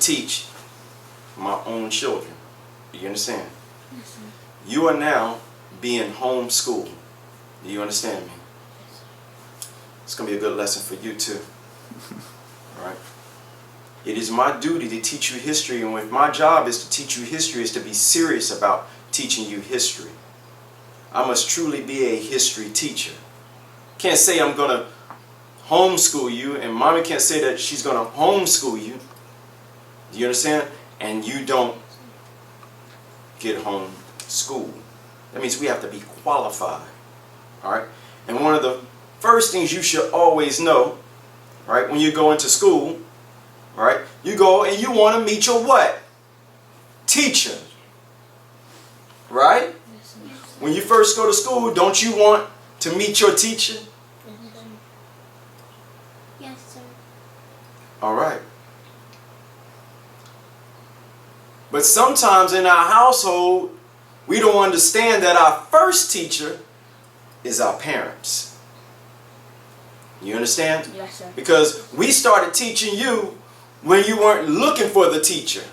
teach my own children. Do you understand? Yes, sir. You are now being homeschooled. Do you understand me? Yes, sir. It's going to be a good lesson for you too. All right? It is my duty to teach you history, and if my job is to teach you history, is to be serious about teaching you history. I must truly be a history teacher. Can't say I'm going to homeschool you, and mommy can't say that she's going to homeschool you. Do you understand? And you don't get homeschooled. That means we have to be qualified. All right? And one of the first things you should always know, right, when you go into school, right, you go and you want to meet your what? Teacher. Right? Yes, sir. When you first go to school, don't you want to meet your teacher? Yes, sir. Yes, sir. All right. But sometimes in our household, we don't understand that our first teacher is our parents. You understand? Yes, sir. Because we started teaching you when you weren't looking for the teacher.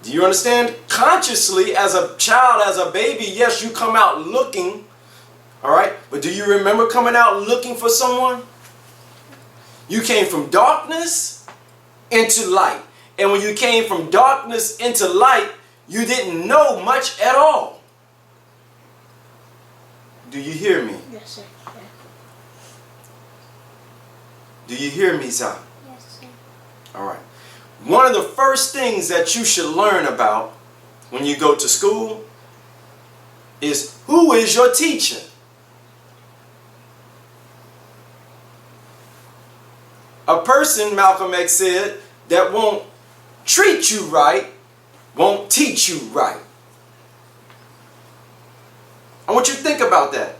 Do you understand? Consciously, as a child, as a baby, yes, you come out looking. All right? But do you remember coming out looking for someone? You came from darkness into light. And when you came from darkness into light, you didn't know much at all. Do you hear me? Yes, sir. Yeah. Do you hear me, Zah? Yes, sir. All right. One of the first things that you should learn about when you go to school is, who is your teacher? A person, Malcolm X said, that won't treat you right won't teach you right. I want you to think about that.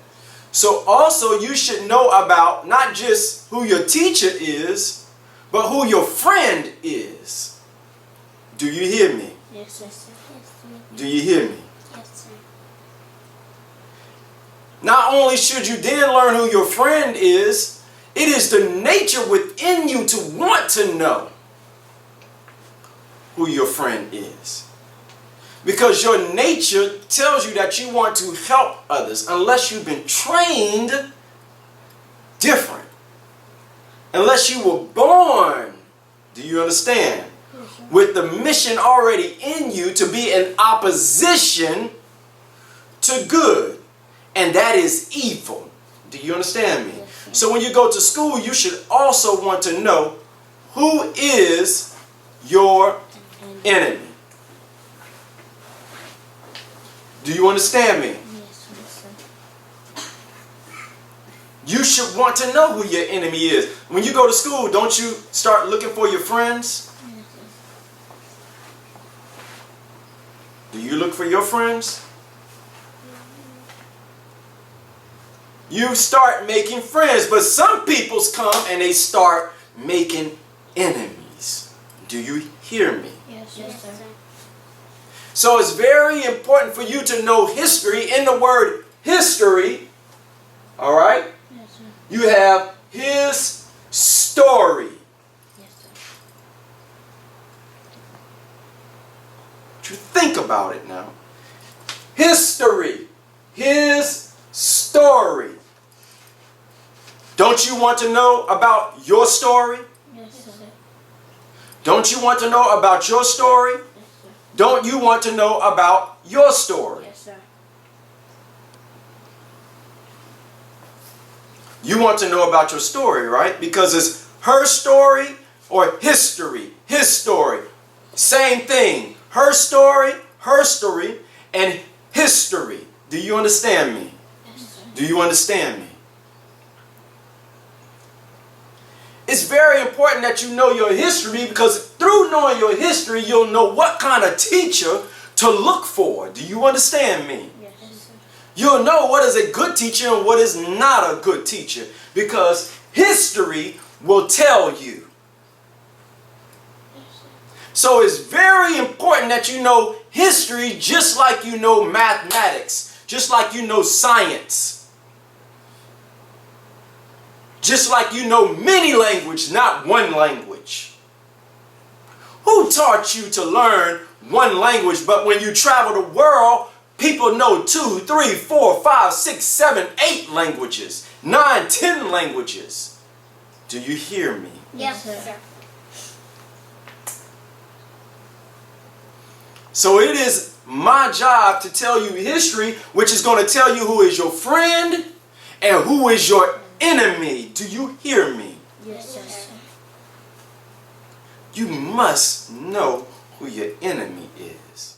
So also you should know about not just who your teacher is, but who your friend is. Do you hear me? Yes, sir. Yes, sir. Do you hear me? Yes, sir. Not only should you then learn who your friend is, it is the nature within you to want to know who your friend is. Because your nature tells you that you want to help others unless you've been trained different. Unless you were born, do you understand? With the mission already in you to be in opposition to good. And that is evil. Do you understand me? So when you go to school, you should also want to know who is your enemy. Do you understand me? Yes, sir. You should want to know who your enemy is. When you go to school, don't you start looking for your friends? Yes, sir. Do you look for your friends? You start making friends, but some peoples come and they start making enemies. Do you hear me? Yes, sir. So it's very important for you to know history. In the word history, all right, Yes, sir. you have his story. Yes, sir. You think about it now. History, his story. Don't you want to know about your story? Yes, sir. Don't you want to know about your story? Yes, sir. Don't you want to know about your story? Yes, sir. You want to know about your story, right? Because it's her story or history. His story. Same thing. Her story, and history. Do you understand me? Yes, sir. Do you understand me? It's very important that you know your history, because through knowing your history, you'll know what kind of teacher to look for. Do you understand me? Yes, sir. You'll know what is a good teacher and what is not a good teacher, because history will tell you. So it's very important that you know history just like you know mathematics, just like you know science, just like you know many languages, not one language. taught you to learn one language, but when you travel the world, people know 2, 3, 4, 5, 6, 7, 8 languages, 9, 10 languages. Do you hear me? Yes, sir. So it is my job to tell you history, which is going to tell you who is your friend and who is your enemy. Do you hear me? Yes, sir. You must know who your enemy is.